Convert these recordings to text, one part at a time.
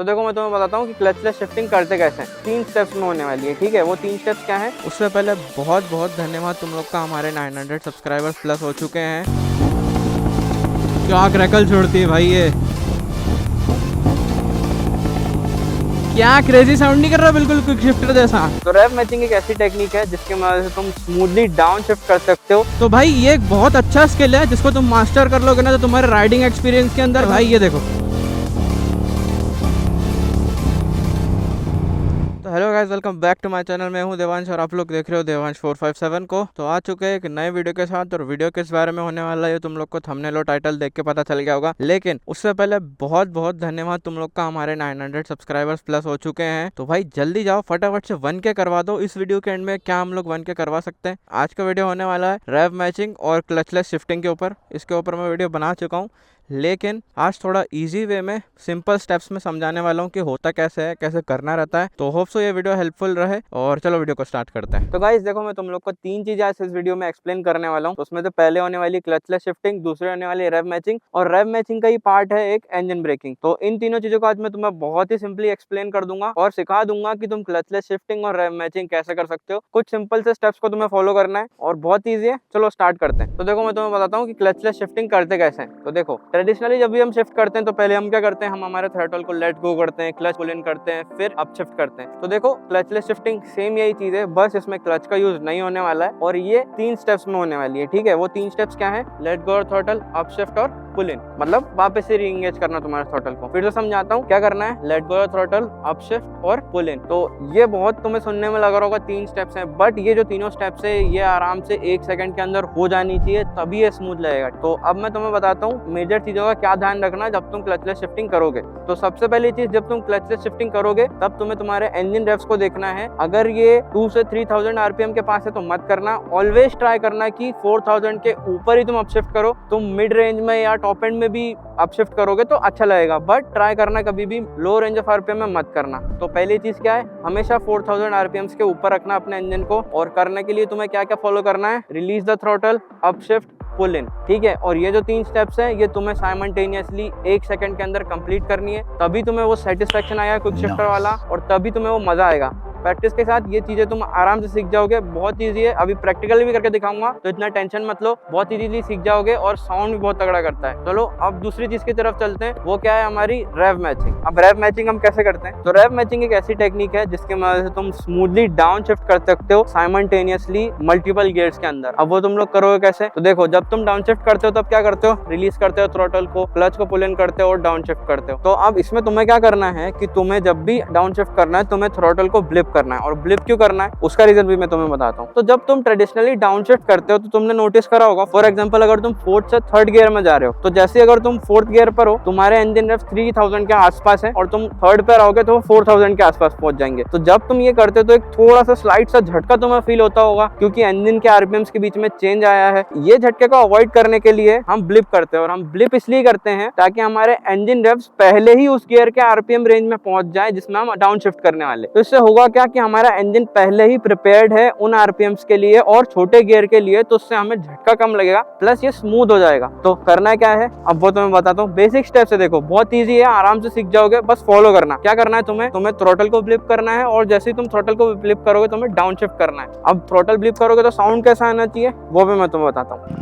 तो देखो मैं तुम्हें बताता हूँ कि क्लचलेस शिफ्टिंग करते कैसे हैं। 3 स्टेप्स में होने वाली है, ठीक है। वो 3 स्टेप्स क्या है? उससे पहले बहुत बहुत धन्यवाद तुम लोग का, हमारे 900 सब्सक्राइबर्स प्लस हो चुके हैं। क्या क्रैकल छोड़ती है भाई ये, क्या क्रेजी साउंड नहीं कर रहा, बिल्कुल क्विक शिफ्टर जैसा। तो रेव मैचिंग एक ऐसी टेक्निक है जिसके मदद से तुम स्मूथली डाउन शिफ्ट कर सकते हो। तो भाई ये एक बहुत अच्छा स्किल है, जिसको तुम मास्टर कर लोगे ना तो तुम्हारे राइडिंग एक्सपीरियंस के अंदर भाई ये देखो। तो hello guys, welcome back to my channel. मैं हूं देवांश और आप लोग देख रहे हो देवांश 457 को। तो आ चुके हैं एक नए वीडियो के साथ, और वीडियो किस बारे में होने वाला है तुम लोग को थंबनेल और टाइटल देख के पता चल गया होगा। लेकिन उससे पहले बहुत बहुत धन्यवाद तुम लोग का, हमारे 900 सब्सक्राइबर्स प्लस हो चुके हैं। तो भाई जल्दी जाओ, फटाफट से 1K करवा दो। इस वीडियो के एंड में क्या हम लोग 1K करवा सकते हैं। आज का वीडियो होने वाला है रेव मैचिंग और क्लचलेस शिफ्टिंग के ऊपर। इसके ऊपर मैं वीडियो बना चुका हूँ, लेकिन आज थोड़ा इजी वे में सिंपल स्टेप्स में समझाने वाला हूँ कि होता कैसे है, कैसे करना रहता है। तो होप सो ये वीडियो हेल्पफुल रहे, और चलो वीडियो को स्टार्ट करते हैं। तो गाइस देखो, मैं तुम लोग को 3 चीजें आज इस वीडियो में एक्सप्लेन करने वाला हूँ। तो उसमें से पहले होने वाली क्लचलेस शिफ्टिंग, दूसरी होने वाली रेव मैचिंग, और रेव मैचिंग का ही पार्ट है एक इंजन ब्रेकिंग। तो इन तीनों चीजों को आज मैं तुम्हें बहुत ही सिंपली एक्सप्लेन कर दूंगा और सिखा दूंगा कि तुम क्लचलेस शिफ्टिंग और रेव मैचिंग कैसे कर सकते हो। कुछ सिंपल से स्टेप्स को तुम्हें फॉलो करना है और बहुत ईजी है। चलो स्टार्ट करते हैं। तो देखो मैं तुम्हें बताता हूँ कि क्लचलेस शिफ्टिंग करते कैसे हैं। तो देखो, ट्रेडिशनली जब भी हम शिफ्ट करते हैं तो पहले हम क्या करते हैं, हम हमारे थ्रॉटल को लेट गो करते हैं, क्लच पुल इन करते हैं, फिर अप शिफ्ट करते हैं। तो देखो क्लचलेस शिफ्टिंग सेम यही चीज है, बस इसमें क्लच का यूज नहीं होने वाला है, और ये 3 स्टेप्स में होने वाली है, ठीक है। वो 3 स्टेप्स क्या है? लेट गो और थ्रॉटल, अप शिफ्ट और पुल इन, मतलब वापस से रीएंगेज करना तुम्हारे थ्रॉटल को। फिर तो समझाता हूँ क्या करना है। लेट गो और थ्रॉटल, अप शिफ्ट और पुल इन। तो ये बहुत तुम्हें सुनने में लग रहा होगा 3 स्टेप्स हैं, बट ये जो तीनों स्टेप्स है ये आराम से 1 सेकंड के अंदर हो जानी चाहिए, तभी ये स्मूथ लगेगा। तो अब मैं तुम्हें बताता हूँ मेजर चीजों का क्या ध्यान रखना जब तुम क्लचलेस शिफ्टिंग करोगे। तो सबसे पहली चीज, जब तुम क्लचलेस शिफ्टिंग करोगे तब तुम्हें तुम्हारे इंजन रेव्स को देखना है। अगर ये 2 से 3000 आरपीएम के पास है तो मत करना। ऑलवेज ट्राई करना कि 4000 के ऊपर ही तुम अपशिफ्ट करो। तुम मिड रेंज में या टॉप एंड में भी अपशिफ्ट करोगे तो अच्छा लगेगा, बट ट्राई करना कभी भी लो रेंज ऑफ आरपीएम में मत करना। तो पहली चीज क्या है, हमेशा 4000 आरपीएम के ऊपर रखना अपने इंजन को। और करने के लिए तुम्हें क्या क्या फॉलो करना है? Release the throttle, up shift, pull in, ठीक है। और ये जो 3 स्टेप्स हैं ये तुम्हें साइमल्टेनियसली 1 सेकंड के अंदर कंप्लीट करनी है, तभी तुम्हें वो सेटिस्फेक्शन आएगा क्विक शिफ्टर वाला, और तभी तुम्हें वो मजा आएगा। प्रैक्टिस के साथ ये चीजें तुम आराम से सीख जाओगे, बहुत इजी है। अभी प्रैक्टिकली भी करके दिखाऊंगा, तो इतना टेंशन मत लो, बहुत इजीली सीख जाओगे, और साउंड भी बहुत तगड़ा करता है। चलो अब दूसरी चीज की तरफ चलते हैं, वो क्या है? हमारी रेव मैचिंग। अब रेव मैचिंग हम कैसे करते हैं? तो रेव मैचिंग एक ऐसी टेक्निक है जिसके मदद से तुम स्मूथली डाउन शिफ्ट कर सकते हो साइमल्टेनियसली मल्टीपल गियर्स के अंदर। अब वो तुम लोग करोगे कैसे? तो देखो, जब तुम डाउन शिफ्ट करते हो तब क्या करते हो? रिलीज करते हो थ्रॉटल को, क्लच को पुल इन करते हो और डाउन शिफ्ट करते हो। तो अब इसमें तुम्हें क्या करना है कि तुम्हें जब भी डाउन शिफ्ट करना है तुम्हें थ्रॉटल को ब्लिप करना है। और ब्लिप क्यों करना है उसका रीजन भी मैं तुम्हें बताता हूँ। तो जब तुम ट्रेडिशनली डाउन शिफ्ट करते हो तो तुमने नोटिस करा होगा, फॉर एग्जांपल अगर तुम 4th से 3rd गियर में जा रहे हो, तो जैसे अगर तुम 4th गियर पर हो, तुम्हारे इंजन रेव्स 3000 के आसपास है, और तुम 3rd पे रहोगे तो 4000 के आसपास पहुंच जाएंगे। तो जब तुम ये करते हो तो एक थोड़ा सा स्लाइड सा झटका तुम्हें फील होता होगा, क्योंकि इंजन के आरपीएम्स के बीच में चेंज आया है। ये झटके को अवॉइड करने के लिए हम ब्लिप करते हैं, और हम ब्लिप इसलिए करते हैं ताकि हमारे इंजन रेव्स पहले ही उस गियर के आरपीएम रेंज में पहुंच जाए जिसमें हम डाउन शिफ्ट करने वाले। तो इससे होगा क्या कि हमारा इंजन पहले ही प्रिपेयर्ड है उन आरपीएम्स के लिए और छोटे गियर के लिए, तो उससे हमें झटका कम लगेगा, प्लस ये स्मूथ हो जाएगा। तो करना क्या है अब वो तुम्हें बताता हूँ। बेसिक स्टेप्स है, देखो बहुत इजी है, आराम से सीख जाओगे, बस फॉलो करना। क्या करना है तुम्हें थ्रॉटल को ब्लिप करना है, और जैसे ही तुम थ्रॉटल को ब्लिप करोगे तुम्हें डाउन शिफ्ट करना है। अब थ्रॉटल ब्लिप करोगे तो साउंड कैसा आना चाहिए वो भी मैं तुम्हें बताता हूँ।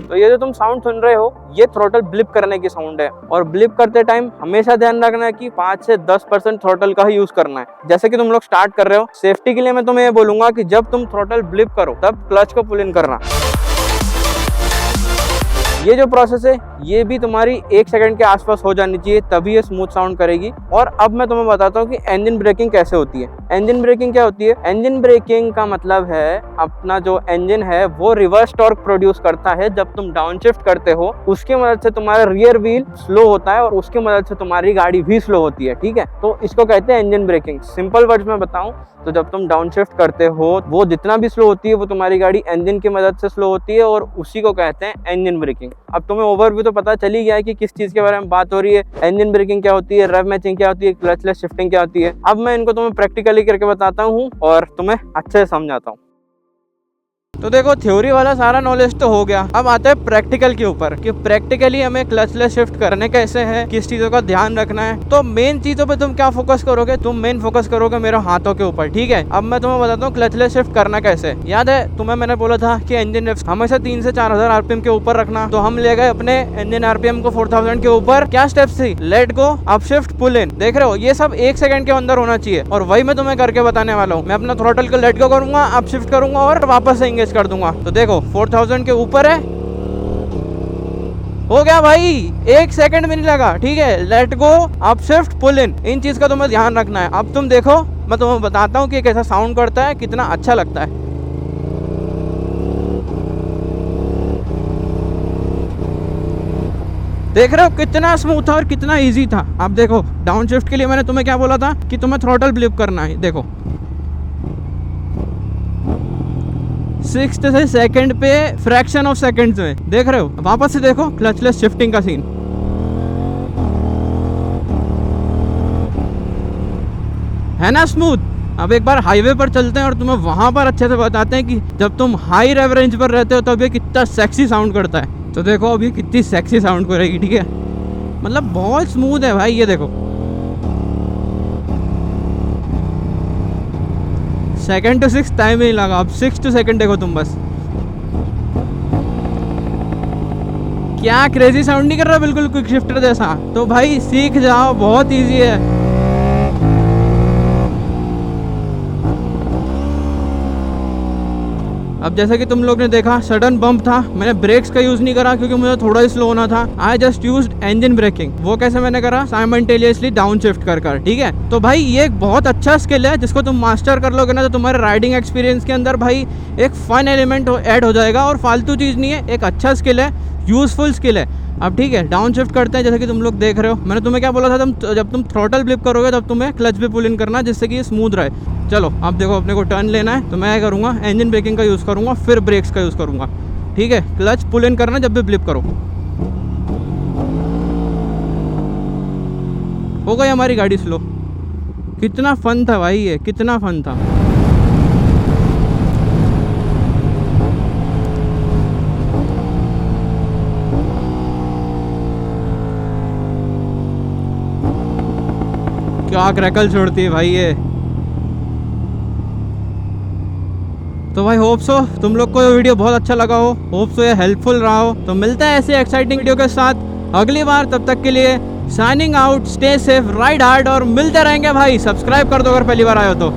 तो ये जो तुम साउंड सुन रहे हो ये थ्रॉटल ब्लिप करने की साउंड है, और ब्लिप करते टाइम हमेशा ध्यान रखना है कि 5 से 10% थ्रॉटल का ही यूज करना है। जैसे कि तुम लोग स्टार्ट कर रहे हो, सेफ्टी के लिए मैं तुम्हें ये बोलूंगा कि जब तुम थ्रॉटल ब्लिप करो तब क्लच को पुल इन करना। ये जो प्रोसेस है ये भी तुम्हारी 1 सेकंड के आसपास हो जानी चाहिए, तभी ये स्मूथ साउंड करेगी। और अब मैं तुम्हें बताता हूँ कि इंजन ब्रेकिंग कैसे होती है। इंजन ब्रेकिंग क्या होती है? इंजन ब्रेकिंग का मतलब है अपना जो इंजन है वो रिवर्स टॉर्क प्रोड्यूस करता है जब तुम डाउन शिफ्ट करते हो, उसकी मदद से तुम्हारा रियर व्हील स्लो होता है और उसकी मदद से तुम्हारी गाड़ी भी स्लो होती है, ठीक है। तो इसको कहते हैं इंजन ब्रेकिंग। सिंपल वर्ड्स में बताऊं तो जब तुम डाउन शिफ्ट करते हो वो जितना भी स्लो होती है वो तुम्हारी गाड़ी इंजन की मदद से स्लो होती है, और उसी को कहते हैं इंजन ब्रेकिंग। अब तुम्हें ओवरव्यू तो पता चल ही गया है कि किस चीज के बारे में बात हो रही है। इंजन ब्रेकिंग क्या होती है, रेव मैचिंग क्या होती है, क्लचलेस शिफ्टिंग क्या होती है। अब मैं इनको तुम्हें प्रैक्टिकली करके बताता हूँ और तुम्हें अच्छे से समझाता हूँ। तो देखो थ्योरी वाला सारा नॉलेज तो हो गया, अब आते हैं प्रैक्टिकल के ऊपर कि प्रैक्टिकली हमें क्लचलेस शिफ्ट करने कैसे है, किस चीजों का ध्यान रखना है। तो मेन चीजों पे तुम क्या फोकस करोगे, तुम मेन फोकस करोगे मेरे हाथों के ऊपर, ठीक है। अब मैं तुम्हें बताता हूँ क्लचलेस शिफ्ट करना कैसे। याद है तुम्हें मैंने बोला था कि इंजन हमेशा 3 से 4000 आरपीएम के ऊपर रखना, तो हम ले गए अपने इंजन आरपीएम को 4000 के ऊपर। क्या स्टेप्स थी, let go, up shift, pull इन, देख रहे हो ये सब 1 सेकंड के अंदर होना चाहिए, और वही मैं तुम्हें करके बताने वाला हूँ। मैं अपना थ्रोटल को लेट गो करूंगा, अप शिफ्ट करूंगा और वापस से इंगेज कर दूंगा। तो देखो 4000 के ऊपर है, हो गया भाई, 1 सेकंड भी नहीं लगा, ठीक है। Let go, up shift, pull इन चीज का तुम्हें ध्यान रखना है। अब तुम देखो मैं तुम्हें बताता हूँ कि कैसा साउंड करता है, कितना अच्छा लगता है। देख रहे हो कितना स्मूथ था और कितना इजी था। अब देखो डाउन शिफ्ट के लिए मैंने तुम्हें क्या बोला था कि तुम्हें थ्रोटल फ्लिप करना है। देखो 6th सेकंड पे फ्रैक्शन ऑफ सेकंड्स में, देख रहे हो। वापस से देखो क्लचलेस शिफ्टिंग का सीन, है ना स्मूथ। अब एक बार हाईवे पर चलते हैं और तुम्हें वहां पर अच्छे से बताते हैं कि जब तुम हाई रेव रेंज पर रहते हो तब ये कितना सेक्सी साउंड करता है। तो देखो अभी कितनी सेक्सी साउंड करेगी, ठीक है। मतलब बहुत स्मूथ है भाई, ये देखो। सेकंड टू 6 टाइम नहीं लगा, अब 6 टू सेकंड देखो तुम बस। क्या क्रेजी साउंड नहीं कर रहा, बिल्कुल क्विक शिफ्टर जैसा। तो भाई सीख जाओ, बहुत इजी है। अब जैसा कि तुम लोग ने देखा सडन बम्प था, मैंने ब्रेक्स का यूज नहीं करा क्योंकि मुझे थोड़ा ही स्लो होना था। I just used engine braking. वो कैसे मैंने करा, साइमल्टेनियसली डाउन शिफ्ट कर, ठीक है। तो भाई ये एक बहुत अच्छा स्किल है, जिसको तुम मास्टर कर लोगे ना तो तुम्हारे राइडिंग एक्सपीरियंस के अंदर भाई एक फन एलिमेंट ऐड हो जाएगा, और फालतू चीज नहीं है, एक अच्छा स्किल है, यूजफुल स्किल है। अब ठीक है डाउन शिफ्ट करते हैं, जैसे कि तुम लोग देख रहे हो। मैंने तुम्हें क्या बोला था, जब तुम थ्रोटल फ्लिप करोगे तब तुम्हें क्लच भी पुल इन करना, जिससे कि ये स्मूथ रहे। चलो अब देखो अपने को टर्न लेना है, तो मैं क्या करूँगा, इंजन ब्रेकिंग का यूज़ करूँगा, फिर ब्रेक्स का यूज़ करूँगा, ठीक है। क्लच पुल इन करना जब भी फ्लिप करो। हो गई हमारी गाड़ी स्लो। कितना फन था भाई ये, कितना फन था। क्या क्रैकल छोड़ती है भाई ये। तो भाई होप सो तुम लोग को ये वीडियो बहुत अच्छा लगा हो, होप सो ये हेल्पफुल रहा हो। तो मिलता है ऐसे एक्साइटिंग वीडियो के साथ अगली बार, तब तक के लिए signing out, stay safe, ride hard, और मिलते रहेंगे भाई। सब्सक्राइब कर दो अगर पहली बार आए हो तो।